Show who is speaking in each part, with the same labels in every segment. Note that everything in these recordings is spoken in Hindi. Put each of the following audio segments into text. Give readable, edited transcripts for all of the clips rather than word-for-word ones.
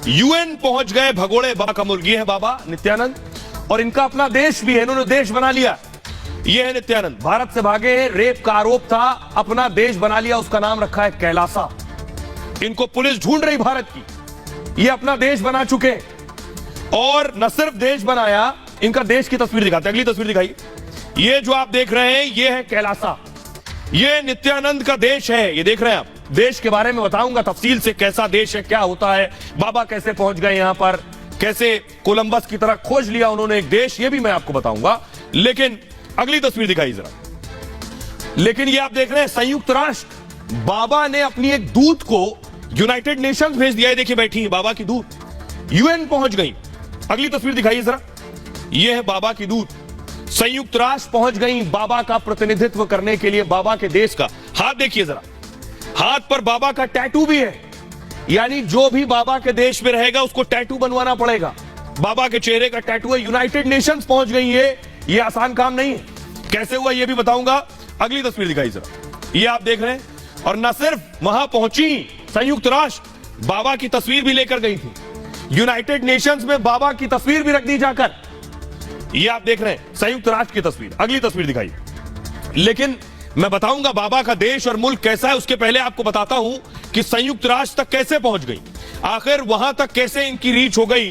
Speaker 1: यूएन पहुंच गए भगोड़े बाबा का मुल्क। ये है बाबा नित्यानंद और इनका अपना देश भी है, इन्होंने देश बना लिया। ये है नित्यानंद, भारत से भागे, रेप का आरोप था, अपना देश बना लिया, उसका नाम रखा है कैलासा। इनको पुलिस ढूंढ रही भारत की, ये अपना देश बना चुके। और न सिर्फ देश बनाया, इनका देश की तस्वीर दिखाते, अगली तस्वीर दिखाई। ये जो आप देख रहे हैं ये है कैलासा, ये नित्यानंद का देश है। ये देख रहे हैं आप, देश के बारे में बताऊंगा तफसील से, कैसा देश है, क्या होता है, बाबा कैसे पहुंच गए यहां पर, कैसे कोलंबस की तरह खोज लिया उन्होंने एक देश, ये भी मैं आपको बताऊंगा। लेकिन अगली तस्वीर दिखाई जरा। लेकिन ये आप देख रहे हैं संयुक्त राष्ट्र, बाबा ने अपनी एक दूत को यूनाइटेड नेशंस भेज दिया है। देखिए बैठी है बाबा की दूत, यूएन पहुंच गई। अगली तस्वीर दिखाइए जरा, ये है बाबा की दूत, संयुक्त राष्ट्र पहुंच गई बाबा का प्रतिनिधित्व करने के लिए, बाबा के देश का। हाथ देखिए जरा, हाथ पर बाबा का टैटू भी है, यानी जो भी बाबा के देश में रहेगा उसको टैटू बनवाना पड़ेगा। बाबा के चेहरे का टैटू है। यूनाइटेड नेशंस पहुंच गई, ये आसान काम नहीं है। कैसे हुआ ये भी बताऊंगा। अगली तस्वीर दिखाई जरा, ये आप देख रहे हैं। और न सिर्फ वहां पहुंची संयुक्त राष्ट्र, बाबा की तस्वीर भी लेकर गई थी। यूनाइटेड नेशंस में बाबा की तस्वीर भी रख दी जाकर। ये आप देख रहे हैं संयुक्त राष्ट्र की तस्वीर। अगली तस्वीर दिखाई। लेकिन मैं बताऊंगा बाबा का देश और मुल्क कैसा है, उसके पहले आपको बताता हूं कि संयुक्त राष्ट्र तक कैसे पहुंच गई, आखिर वहां तक कैसे इनकी रीच हो गई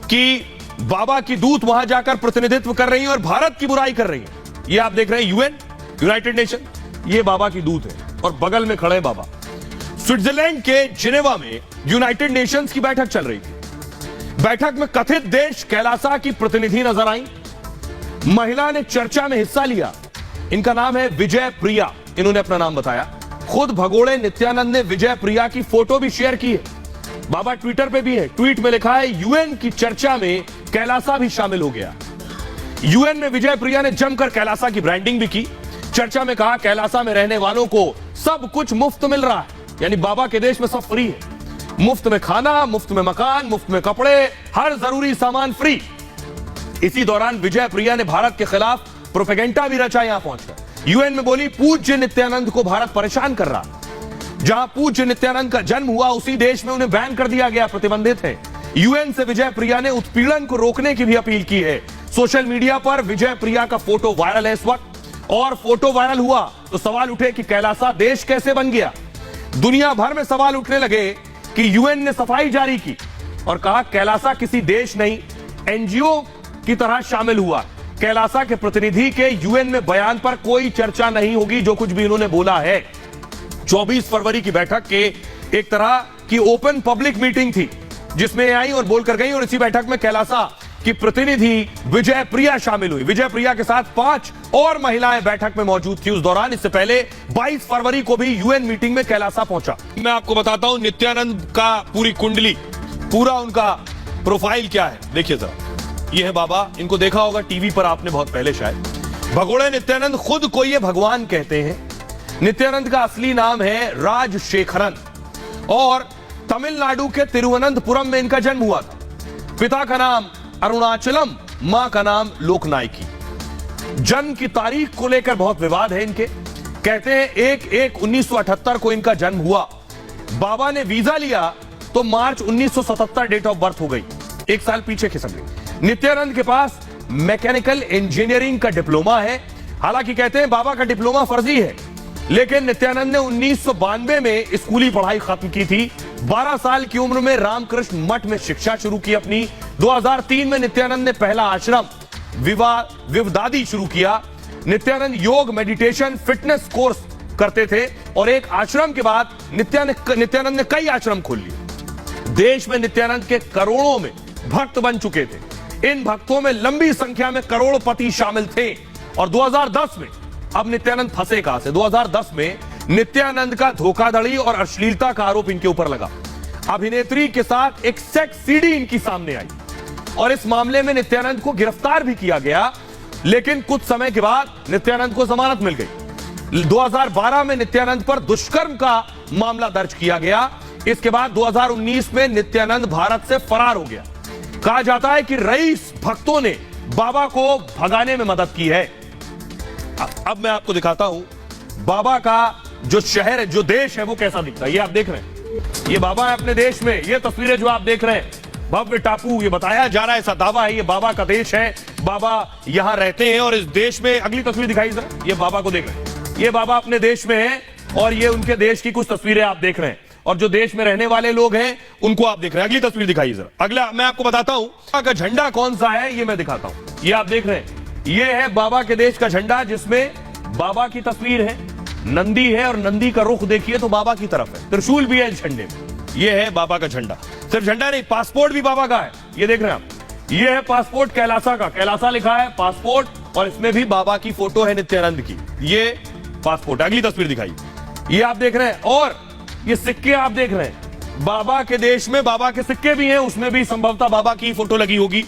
Speaker 1: कि बाबा की दूत वहां जाकर प्रतिनिधित्व कर रही है और भारत की बुराई कर रही है। ये आप देख रहे हैं यूएन, यूनाइटेड नेशन, ये बाबा की दूत है और बगल में खड़े बाबा। स्विट्जरलैंड के जिनेवा में यूनाइटेड नेशंस की बैठक चल रही थी। बैठक में कथित देश कैलासा की प्रतिनिधि नजर आई। महिला ने चर्चा में हिस्सा लिया, इनका नाम है विजय प्रिया, इन्होंने अपना नाम बताया। खुद भगोड़े नित्यानंद ने विजय प्रिया की फोटो भी शेयर की है, बाबा ट्विटर पे भी है। ट्वीट में लिखा है यूएन की चर्चा में कैलासा भी शामिल हो गया। यूएन में विजय प्रिया ने जमकर कैलासा की ब्रांडिंग भी की। चर्चा में कहा कैलासा में रहने वालों को सब कुछ मुफ्त मिल रहा है, यानी बाबा के देश में सब फ्री है, मुफ्त में खाना, मुफ्त में मकान, मुफ्त में कपड़े, हर जरूरी सामान फ्री। इसी दौरान विजय प्रिया ने भारत के खिलाफ प्रोपेगेंडा भी रचा यहां पहुंचकर। यूएन में बोली पूज्य नित्यानंद को भारत परेशान कर रहा, जहां पूज्य नित्यानंद का जन्म हुआ उसी देश में उन्हें बैन कर दिया गया, प्रतिबंधित है। यूएन से विजय प्रिया ने उत्पीड़न को रोकने की भी अपील की है। सोशल मीडिया पर विजय प्रिया का फोटो वायरल है इस वक्त, और फोटो वायरल हुआ तो सवाल उठे कि कैलासा देश कैसे बन गया। दुनिया भर में सवाल उठने लगे कि यूएन ने सफाई जारी की और कहा कैलासा किसी देश नहीं, एनजीओ की तरह शामिल हुआ। कैलासा के प्रतिनिधि के यूएन में बयान पर कोई चर्चा नहीं होगी, जो कुछ भी इन्होंने बोला है। 24 फरवरी की बैठक के एक तरह की ओपन पब्लिक मीटिंग थी, जिसमें आई और बोलकर गई, और इसी बैठक में कैलासा की प्रतिनिधि विजय प्रिया शामिल हुई। विजय प्रिया के साथ 5 और महिलाएं बैठक में मौजूद थी उस दौरान। इससे पहले 22 फरवरी को भी यूएन मीटिंग में कैलासा पहुंचा। मैं आपको बताता हूं नित्यानंद का पूरी कुंडली, पूरा उनका प्रोफाइल क्या है, देखिए जरा। ये है बाबा, इनको देखा होगा टीवी पर आपने बहुत पहले शायद। भगोड़े नित्यानंद खुद को ये भगवान कहते हैं। नित्यानंद का असली नाम है राजशेखरन और तमिलनाडु के तिरुवनंतपुरम में इनका जन्म हुआ था। पिता का नाम अरुणाचलम, मां का नाम लोकनायकी। जन्म की तारीख को लेकर बहुत विवाद है इनके। कहते हैं 1/1/1978 को इनका जन्म हुआ। बाबा ने वीजा लिया तो मार्च 1977 डेट ऑफ बर्थ हो गई, एक साल पीछे खिसक गई। नित्यानंद के पास मैकेनिकल इंजीनियरिंग का डिप्लोमा है। हालांकि कहते हैं बाबा का डिप्लोमा फर्जी है, लेकिन नित्यानंद ने 1992 में स्कूली पढ़ाई खत्म की थी। 12 साल की उम्र में रामकृष्ण मठ में शिक्षा शुरू की अपनी। 2003 में नित्यानंद ने पहला आश्रम विवदादी शुरू किया। नित्यानंद योग, मेडिटेशन, फिटनेस कोर्स करते थे और एक आश्रम के बाद नित्यानंद ने कई आश्रम खोल लिए। देश में नित्यानंद के करोड़ों में भक्त बन चुके थे। इन भक्तों में लंबी संख्या में करोड़पति शामिल थे। और 2010 में, अब नित्यानंद फंसे कहां से, 2010 में नित्यानंद का धोखाधड़ी और अश्लीलता का आरोप इनके ऊपर लगा। अभिनेत्री के साथ एक सेक्स सीडी इनकी सामने आई और इस मामले में नित्यानंद को गिरफ्तार भी किया गया, लेकिन कुछ समय के बाद नित्यानंद को जमानत मिल गई। 2012 में नित्यानंद पर दुष्कर्म का मामला दर्ज किया गया। इसके बाद 2019 में नित्यानंद भारत से फरार हो गया। कहा जाता है कि रईस भक्तों ने बाबा को भगाने में मदद की है। अब मैं आपको दिखाता हूं बाबा का जो शहर है, जो देश है, वो कैसा दिखता है। ये आप देख रहे हैं। ये बाबा है अपने देश में। ये तस्वीरें जो आप देख रहे हैं, भव्य टापू, ये बताया जा रहा है, ऐसा दावा है, ये बाबा का देश है, बाबा यहां रहते हैं और इस देश में। अगली तस्वीर दिखाई जरा, ये बाबा को देख रहे हैं, ये बाबा अपने देश में है और ये उनके देश की कुछ तस्वीरें आप देख रहे हैं, और जो देश में रहने वाले लोग हैं उनको आप देख रहे हैं। अगली तस्वीर दिखाइए जरा। अगला मैं आपको बताता हूं बाबा का झंडा कौन सा है, ये मैं दिखाता हूं। ये आप देख रहे हैं, ये है बाबा के देश का झंडा, जिसमें बाबा की तस्वीर है, नंदी है और नंदी का रुख देखिए तो बाबा की तरफ है, त्रिशूल भी है इस झंडे में। ये है बाबा का झंडा। सिर्फ झंडा नहीं, पासपोर्ट भी बाबा का है, ये देख रहे हैं आप। ये है पासपोर्ट कैलासा का, कैलासा लिखा है पासपोर्ट, और इसमें भी बाबा की फोटो है नित्यानंद की। ये पासपोर्ट। अगली तस्वीर दिखाई, ये आप देख रहे हैं, और ये सिक्के आप देख रहे हैं, बाबा के देश में बाबा के सिक्के भी हैं, उसमें भी संभवतः बाबा की फोटो लगी होगी।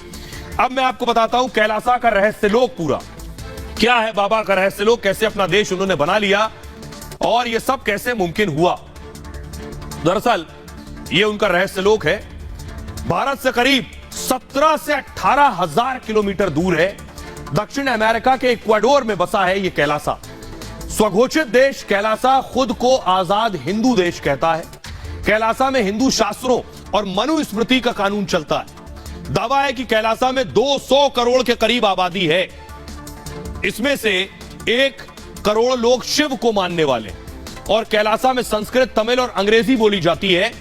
Speaker 1: अब मैं आपको बताता हूं कैलासा का रहस्य लोक पूरा क्या है, बाबा का रहस्य लोक, कैसे अपना देश उन्होंने बना लिया और ये सब कैसे मुमकिन हुआ। दरअसल ये उनका रहस्य लोक है, भारत से करीब 17 से 18 हजार किलोमीटर दूर है, दक्षिण अमेरिका के इक्वाडोर में बसा है ये कैलासा। स्वघोषित देश कैलासा खुद को आजाद हिंदू देश कहता है। कैलासा में हिंदू शास्त्रों और मनुस्मृति का कानून चलता है। दावा है कि कैलासा में 200 करोड़ के करीब आबादी है, इसमें से 1 करोड़ लोग शिव को मानने वाले, और कैलासा में संस्कृत, तमिल और अंग्रेजी बोली जाती है।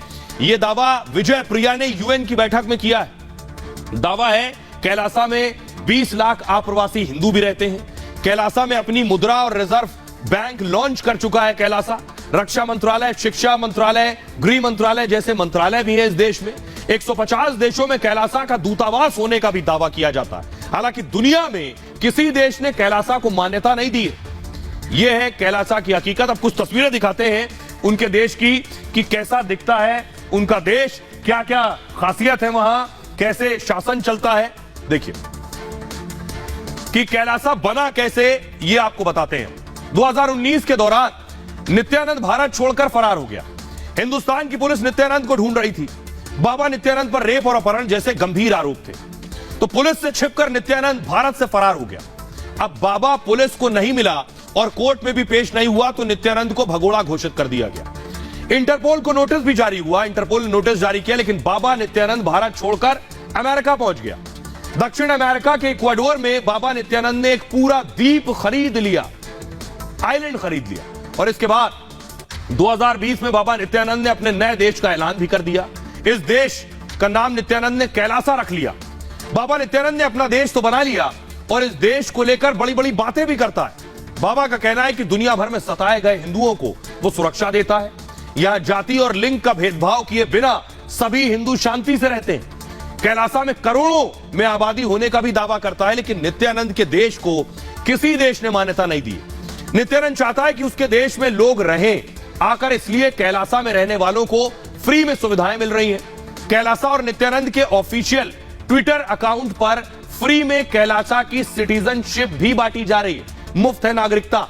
Speaker 1: यह दावा विजय प्रिया ने यूएन की बैठक में किया है। दावा है कैलासा में 20 लाख अप्रवासी हिंदू भी रहते हैं। कैलासा में अपनी मुद्रा और रिजर्व बैंक लॉन्च कर चुका है कैलासा। रक्षा मंत्रालय, शिक्षा मंत्रालय, गृह मंत्रालय जैसे मंत्रालय भी है इस देश में। 150 देशों में कैलासा का दूतावास होने का भी दावा किया जाता है। हालांकि दुनिया में किसी देश ने कैलासा को मान्यता नहीं दी है। यह है कैलासा की हकीकत। अब कुछ तस्वीरें दिखाते हैं उनके देश की कि कैसा दिखता है उनका देश, क्या क्या खासियत है वहां, कैसे शासन चलता है। देखिए कि कैलासा बना कैसे, यह आपको बताते हैं। 2019 के दौरान नित्यानंद भारत छोड़कर फरार हो गया। हिंदुस्तान की पुलिस नित्यानंद को ढूंढ रही थी। बाबा नित्यानंद पर रेप और अपहरण जैसे गंभीर आरोप थे, तो पुलिस से छिपकर नित्यानंद भारत से फरार हो गया। अब बाबा पुलिस को नहीं मिला और कोर्ट में भी पेश नहीं हुआ, तो नित्यानंद को भगोड़ा घोषित कर दिया गया। इंटरपोल को नोटिस भी जारी हुआ, इंटरपोल ने नोटिस जारी किया, लेकिन बाबा नित्यानंद भारत छोड़कर अमेरिका पहुंच गया। दक्षिण अमेरिका के इक्वाडोर में बाबा नित्यानंद ने एक पूरा द्वीप खरीद लिया, आइलैंड खरीद लिया, और इसके बाद 2020 में बाबा नित्यानंद ने अपने नए देश का ऐलान भी कर दिया। इस देश का नाम नित्यानंद ने कैलासा रख लिया। बाबा नित्यानंद ने अपना देश तो बना लिया और इस देश को लेकर बड़ी बड़ी बातें भी करता है। बाबा का कहना है कि दुनिया भर में सताए गए हिंदुओं को वो सुरक्षा देता है। यहां जाति और लिंग का भेदभाव किए बिना सभी हिंदू शांति से रहते हैं। कैलासा में करोड़ों में आबादी होने का भी दावा करता है, लेकिन नित्यानंद के देश को किसी देश ने मान्यता नहीं दी। नित्यानंद चाहता है कि उसके देश में लोग रहें आकर, इसलिए कैलासा में रहने वालों को फ्री में सुविधाएं मिल रही हैं। कैलासा और नित्यानंद के ऑफिशियल ट्विटर अकाउंट पर फ्री में कैलासा की सिटीजनशिप भी बांटी जा रही है, मुफ्त है नागरिकता।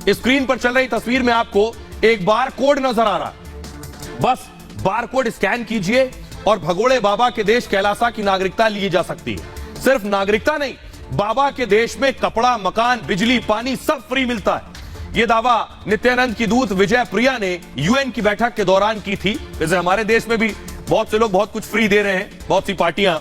Speaker 1: स्क्रीन पर चल रही तस्वीर में आपको एक बार कोड नजर आ रहा है, बस बार कोड स्कैन कीजिए और भगोड़े बाबा के देश कैलासा की नागरिकता ली जा सकती है। सिर्फ नागरिकता नहीं, बाबा के देश में कपड़ा, मकान, बिजली, पानी सब फ्री मिलता है। यह दावा नित्यानंद की दूत विजय प्रिया ने यूएन की बैठक के दौरान की थी। जैसे हमारे देश में भी बहुत से लोग बहुत कुछ फ्री दे रहे हैं, बहुत सी पार्टियां